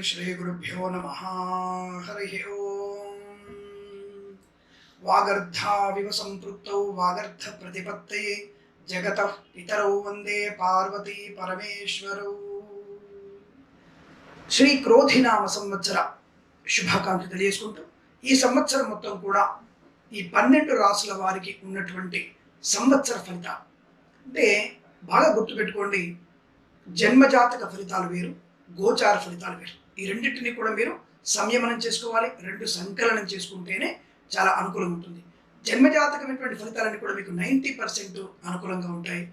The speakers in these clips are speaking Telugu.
श्री गुरुभ्यो नमः। हरि ओम। वागर्धाविव संपृक्तौ वागर्ध प्रतिपत्तये जगतः पितरौ वंदे पार्वती परमेश्वरौ। శ్రీ క్రోధినామ సంవత్సర శుభాకాంక్షలు తెలియజేసుకుంటూ ఈ సంవత్సరం మొత్తం కూడా ఈ 12 రాసుల వారికి ఉన్నటువంటి సంవత్సర ఫలితాలు అంటే బాగా గుర్తుపెట్టుకోండి. జన్మజాతక ఫలితాలు వేరు, గోచార ఫలితాలు వేరు. ఈ రెండింటిని కూడా మీరు సంయమనం చేసుకోవాలి. రెండు సంకలనం చేసుకుంటేనే చాలా అనుకూలంగా ఉంటుంది. జన్మజాతకమైనటువంటి ఫలితాలన్నీ కూడా మీకు 90% అనుకూలంగా ఉంటాయి.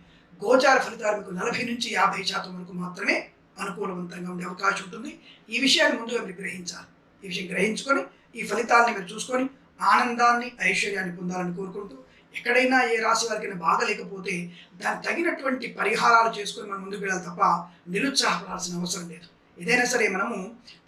గోచార ఫలితాలు మీకు 40 నుంచి 50% వరకు మాత్రమే అనుకూలవంతంగా ఉండే అవకాశం ఉంటుంది. ఈ విషయాన్ని ముందుగా మీరు గ్రహించాలి. ఈ విషయం గ్రహించుకొని ఈ ఫలితాలని మీరు చూసుకొని ఆనందాన్ని, ఐశ్వర్యాన్ని పొందాలని కోరుకుంటూ, ఎక్కడైనా ఏ రాశి వారికైనా బాగలేకపోతే దానికి తగినటువంటి పరిహారాలు చేసుకొని మనం ముందుకు వెళ్ళాలి తప్ప నిరుత్సాహపడాల్సిన అవసరం లేదు. ఏదైనా సరే మనము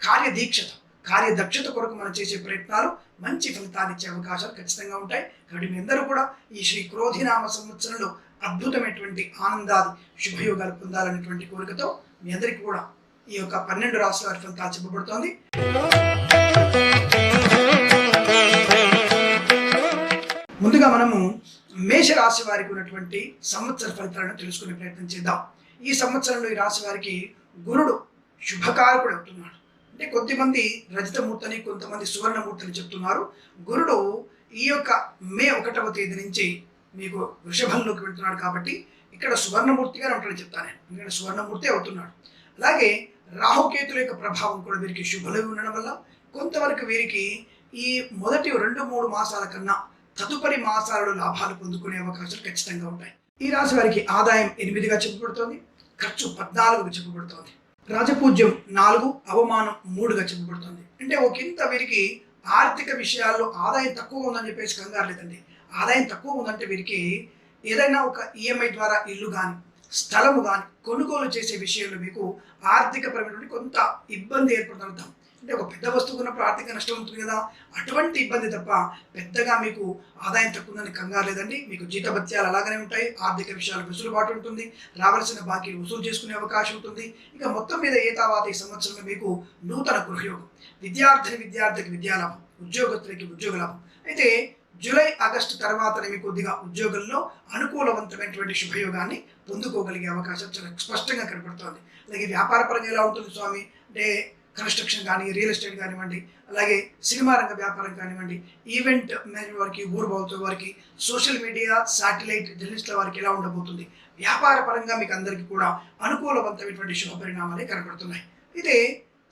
కార్యదక్షత కొరకు మనం చేసే ప్రయత్నాలు మంచి ఫలితాన్ని ఇచ్చే అవకాశాలు ఖచ్చితంగా ఉంటాయి. కాబట్టి మీ అందరూ కూడా ఈ శ్రీ క్రోధినామ సంవత్సరంలో అద్భుతమైనటువంటి ఆనందాది శుభయోగాలు పొందాలనేటువంటి కోరికతో మీ అందరికీ కూడా ఈ యొక్క 12 రాశుల వారి ఫలితాలు చెప్పబడుతోంది. ముందుగా మనము మేషరాశి వారికి ఉన్నటువంటి సంవత్సర ఫలితాలను తెలుసుకునే ప్రయత్నం చేద్దాం. ఈ సంవత్సరంలో ఈ రాశి వారికి గురుడు శుభకారకుడు అవుతున్నాడు. అంటే కొద్దిమంది రజతమూర్తిని, కొంతమంది సువర్ణమూర్తిని చెప్తున్నారు. గురుడు ఈ యొక్క మే 1వ తేదీ నుంచి మీకు వృషభంలోకి వెళ్తున్నాడు కాబట్టి ఇక్కడ సువర్ణమూర్తిగానే ఉంటాడని చెప్తాను. ఎందుకంటే సువర్ణమూర్తి అవుతున్నాడు. అలాగే రాహుకేతుల యొక్క ప్రభావం కూడా వీరికి శుభలో ఉండడం వల్ల కొంతవరకు వీరికి ఈ మొదటి 2-3 మాసాల కన్నా తదుపరి మాసాలలో లాభాలు పొందుకునే అవకాశాలు ఖచ్చితంగా ఉంటాయి. ఈ రాశి వారికి ఆదాయం 8గా చెప్పబడుతోంది, ఖర్చు 14గా చెప్పబడుతోంది, రాజపూజ్యం 4, అవమానం 3గా చెప్పబడుతోంది. అంటే ఒకంత వీరికి ఆర్థిక విషయాల్లో ఆదాయం తక్కువ ఉందని చెప్పేసి కంగారు లేదండి. ఆదాయం తక్కువ ఉందంటే వీరికి ఏదైనా ఒక ఈఎంఐ ద్వారా ఇల్లు కానీ, స్థలము కానీ కొనుగోలు చేసే విషయంలో మీకు ఆర్థికపరమైనటువంటి కొంత ఇబ్బంది ఏర్పడుతుంటాం. అంటే ఒక పెద్ద వస్తువు కొన్నప్పుడు ఆర్థిక నష్టం ఉంటుంది కదా, అటువంటి ఇబ్బంది తప్ప పెద్దగా మీకు ఆదాయం తక్కువ ఉందని కంగారు లేదండి. మీకు జీతభత్యాలు అలాగనే ఉంటాయి. ఆర్థిక విషయాలు వెసులుబాటు ఉంటుంది. రావాల్సిన బాకీలు వసూలు చేసుకునే అవకాశం ఉంటుంది. ఇక మొత్తం మీద ఈ సంవత్సరంలో మీకు నూతన గృహయోగం, విద్యార్థికి విద్యాలాభం, ఉద్యోగస్తులకి ఉద్యోగ లాభం. అయితే జూలై, ఆగస్టు తర్వాతనే మీకు కొద్దిగా ఉద్యోగంలో అనుకూలవంతమైనటువంటి శుభయోగాన్ని పొందుకోగలిగే అవకాశం చాలా స్పష్టంగా కనపడుతోంది. అలాగే వ్యాపార పరంగా ఎలా ఉంటుంది స్వామి అంటే కన్స్ట్రక్షన్ కానీ, రియల్ ఎస్టేట్ కానివ్వండి, అలాగే సినిమా రంగ వ్యాపారం కానివ్వండి, ఈవెంట్ మేనేజ్మెంట్ వారికి, ఊరుబావుతో వారికి, సోషల్ మీడియా, శాటిలైట్ జర్నలిస్టుల వారికి ఎలా ఉండబోతుంది. వ్యాపార పరంగా మీకు అందరికీ కూడా అనుకూలవంతమైనటువంటి శుభ పరిణామాలే కనపడుతున్నాయి. అయితే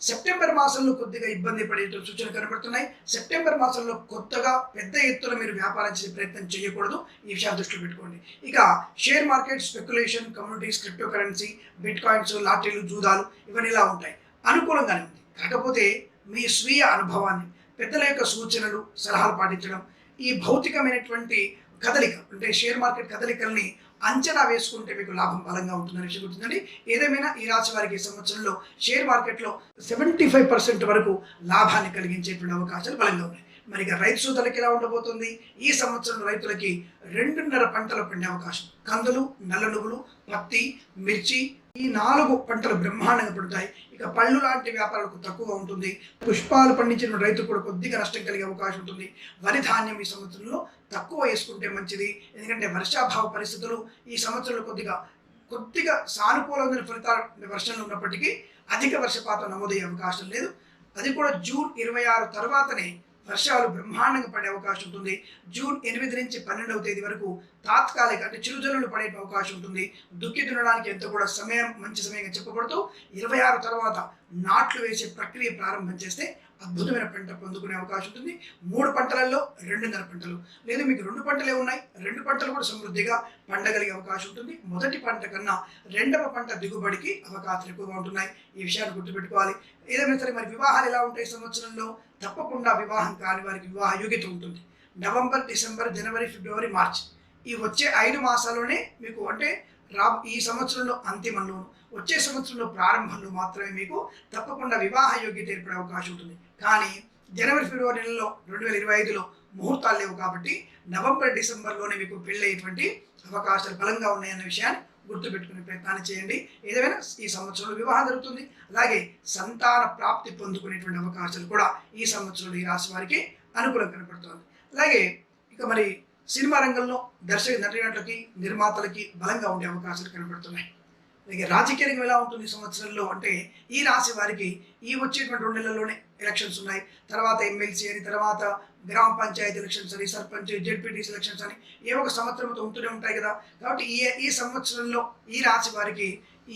సెప్టెంబర్ మాసంలో కొద్దిగా ఇబ్బంది పడే సూచనలు కనబడుతున్నాయి. సెప్టెంబర్ మాసంలో కొత్తగా పెద్ద ఎత్తున మీరు వ్యాపారం చేసే ప్రయత్నం చేయకూడదు. ఈ విషయాలు దృష్టిలో పెట్టుకోండి. ఇక share market, speculation, communities, cryptocurrency, bitcoins, లాటరీలు, జూదాలు ఇవన్నీ ఇలా ఉంటాయి. అనుకూలంగానే ఉంది. కాకపోతే మీ స్వీయ అనుభవాన్ని, పెద్దల యొక్క సూచనలు, సలహాలు పాటించడం, ఈ భౌతికమైనటువంటి కదలిక అంటే షేర్ మార్కెట్ కదలికల్ని అంచనా వేసుకుంటే మీకు లాభం బలంగా ఉంటుందని విషయం గుర్తుందండి. ఏదేమైనా ఈ రాశి వారికి ఈ సంవత్సరంలో షేర్ మార్కెట్లో 75% వరకు లాభాన్ని కలిగించేటువంటి అవకాశాలు బలంగా ఉన్నాయి. మరి ఇక రైతు సోదరులకి ఎలా ఉండబోతుంది? ఈ సంవత్సరం రైతులకి 2.5 పంటలు పండే అవకాశం. కందులు, నల్ల నువ్వులు, పత్తి, మిర్చి ఈ 4 పంటలు బ్రహ్మాండంగా పడతాయి. ఇక పళ్ళు లాంటి వ్యాపారాలకు తక్కువ ఉంటుంది. పుష్పాలు పండించిన రైతు కూడా కొద్దిగా నష్టం కలిగే అవకాశం ఉంటుంది. వరి ధాన్యం ఈ సంవత్సరంలో తక్కువ వేసుకుంటే మంచిది. ఎందుకంటే వర్షాభావ పరిస్థితులు ఈ సంవత్సరంలో కొద్దిగా సానుకూలమైన ఫలితాలు వర్షంలో ఉన్నప్పటికీ అధిక వర్షపాతం నమోదయ్యే అవకాశం లేదు. అది కూడా జూన్ 26 తర్వాతనే వర్షాలు బ్రహ్మాండంగా పడే అవకాశం ఉంటుంది. జూన్ 8 నుంచి 12వ తేదీ వరకు తాత్కాలిక అంటే చిరుజల్లులు పడే అవకాశం ఉంటుంది. దుక్కి దున్నడానికి ఎంత కూడా మంచి సమయంగా చెప్పబడుతూ 26 తర్వాత నాట్లు వేసే ప్రక్రియ ప్రారంభం చేస్తే అద్భుతమైన పంట పొందుకునే అవకాశం ఉంటుంది. 3 పంటలలో 2.5 పంటలు లేదు, మీకు 2 పంటలే ఉన్నాయి, 2 పంటలు కూడా సమృద్ధిగా పండగలిగే అవకాశం ఉంటుంది. మొదటి పంట కన్నా 2వ పంట దిగుబడికి అవకాశాలు ఎక్కువగా ఉంటున్నాయి. ఈ విషయాన్ని గుర్తుపెట్టుకోవాలి. ఏదైనా సరే మరి వివాహాలు ఎలా ఉంటాయి సంవత్సరంలో? తప్పకుండా వివాహం కాని వారికి వివాహ యోగ్యత ఉంటుంది. నవంబర్, డిసెంబర్, జనవరి, ఫిబ్రవరి, మార్చ్ ఈ వచ్చే 5 మాసాల్లోనే మీకు అంటే ఈ సంవత్సరంలో అంతిమంలోను, వచ్చే సంవత్సరంలో ప్రారంభంలో మాత్రమే మీకు తప్పకుండా వివాహ యోగ్యత ఏర్పడే అవకాశం ఉంటుంది. కానీ జనవరి, ఫిబ్రవరి నెలలో 2025లో ముహూర్తాలు లేవు కాబట్టి నవంబర్, డిసెంబర్లోనే మీకు పెళ్ళయ్యేటువంటి అవకాశాలు బలంగా ఉన్నాయన్న విషయాన్ని గుర్తుపెట్టుకునే ప్రయత్నాన్ని చేయండి. ఏదైనా ఈ సంవత్సరంలో వివాహం జరుగుతుంది. అలాగే సంతాన ప్రాప్తి పొందుకునేటువంటి అవకాశాలు కూడా ఈ సంవత్సరంలో ఈ రాశి వారికి అనుకూలం కనపడుతుంది. అలాగే ఇక మరి సినిమా రంగంలో దర్శక నటీనటులకి నిర్మాతలకి బలంగా ఉండే అవకాశాలు కనబడుతున్నాయి. అలాగే రాజకీయ రంగం ఎలా ఉంటుంది ఈ సంవత్సరంలో అంటే ఈ రాశి వారికి ఈ వచ్చేటువంటి 2 నెలల్లోనే ఎలక్షన్స్ ఉన్నాయి. తర్వాత ఎమ్మెల్సీ అని, తర్వాత గ్రామ పంచాయతీ ఎలక్షన్స్ అని, సర్పంచ్ జెడ్పీటీసీ ఎలక్షన్స్ అని ఏ ఒక సంవత్సరంతో ఉంటూనే ఉంటాయి కదా. కాబట్టి ఈ సంవత్సరంలో ఈ రాశి వారికి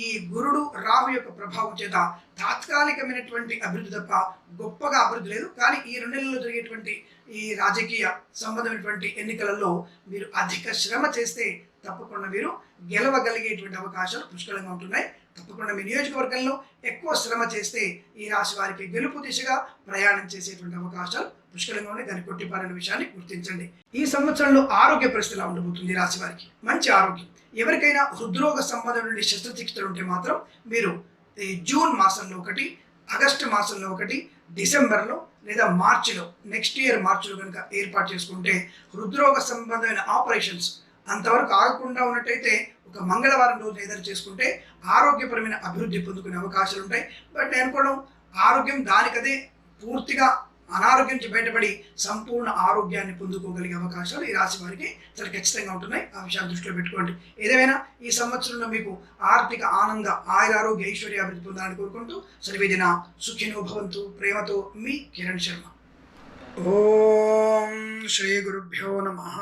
ఈ గురుడు రాహు యొక్క ప్రభావం చేత తాత్కాలికమైనటువంటి అభివృద్ధి తప్ప గొప్పగా అభివృద్ధి లేదు. కానీ ఈ 2 నెలల్లో జరిగేటువంటి ఈ రాజకీయ సంబంధమైనటువంటి ఎన్నికలలో మీరు అధిక శ్రమ చేస్తే తప్పకుండా మీరు గెలవగలిగేటువంటి అవకాశాలు పుష్కలంగా ఉంటున్నాయి. తప్పకుండా మీ నియోజకవర్గంలో ఎక్కువ శ్రమ చేస్తే ఈ రాశి వారికి గెలుపు దిశగా ప్రయాణం చేసేటువంటి అవకాశాలు పుష్కలంగా ఉన్నాయి. దాన్ని కొట్టిపారని విషయాన్ని గుర్తించండి. ఈ సంవత్సరంలో ఆరోగ్య పరిస్థితి ఎలా ఉండబోతుంది? రాశి వారికి మంచి ఆరోగ్యం. ఎవరికైనా హృద్రోగ సంబంధమైన శస్త్రచికిత్సలు ఉంటే మాత్రం మీరు జూన్ మాసంలో ఒకటి, ఆగస్టు మాసంలో ఒకటి, డిసెంబర్లో లేదా మార్చిలో నెక్స్ట్ ఇయర్ మార్చిలో కనుక ఏర్పాటు చేసుకుంటే హృద్రోగ సంబంధమైన ఆపరేషన్స్ అంతవరకు ఆగకుండా ఉన్నట్టయితే ఒక మంగళవారం రోజు ఏదైనా చేసుకుంటే ఆరోగ్యపరమైన అభివృద్ధి పొందుకునే అవకాశాలు ఉంటాయి. బట్ నేను అనుకోవడం ఆరోగ్యం దానికదే పూర్తిగా అనారోగ్యం నుంచి బయటపడి సంపూర్ణ ఆరోగ్యాన్ని పొందుకోగలిగే అవకాశాలు ఈ రాశి వారికి చాలా ఖచ్చితంగా ఉంటున్నాయి. ఆ విషయాన్ని దృష్టిలో పెట్టుకోండి. ఏదేమైనా ఈ సంవత్సరంలో మీకు ఆర్థిక ఆనంద ఆయురారోగ్య ఐశ్వర్యాభివృద్ధి పొందాలని కోరుకుంటూ సర్వేజన సుఖినో భవంతు. ప్రేమతో మీ కిరణ్ శర్మ. ఓం శ్రీ గురుభ్యో నమః.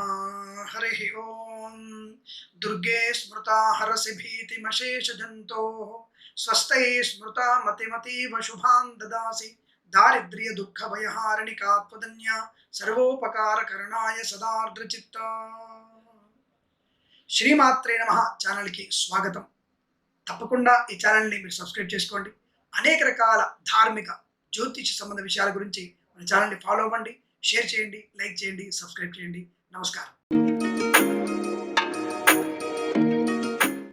హరి ఓం. దుర్గే స్మృతా హరసి భీతిమశేష జంతో స్వస్థై స్మృతా మతిమతీవ శుభాన్ దదాసి దారిద్ర్య దుఃఖ భయహారణికాత్మధన్య సర్వోపకార కరణాయ సదార్ద్రచిత్త. శ్రీమాత్రే నమః. ఛానల్కి స్వాగతం. తప్పకుండా ఈ ఛానల్ని మీరు సబ్స్క్రైబ్ చేసుకోండి. అనేక రకాల ధార్మిక జ్యోతిష సంబంధ విషయాల గురించి మన ఛానల్ని ఫాలో అవ్వండి, షేర్ చేయండి, లైక్ చేయండి, సబ్స్క్రైబ్ చేయండి. నమస్కారం.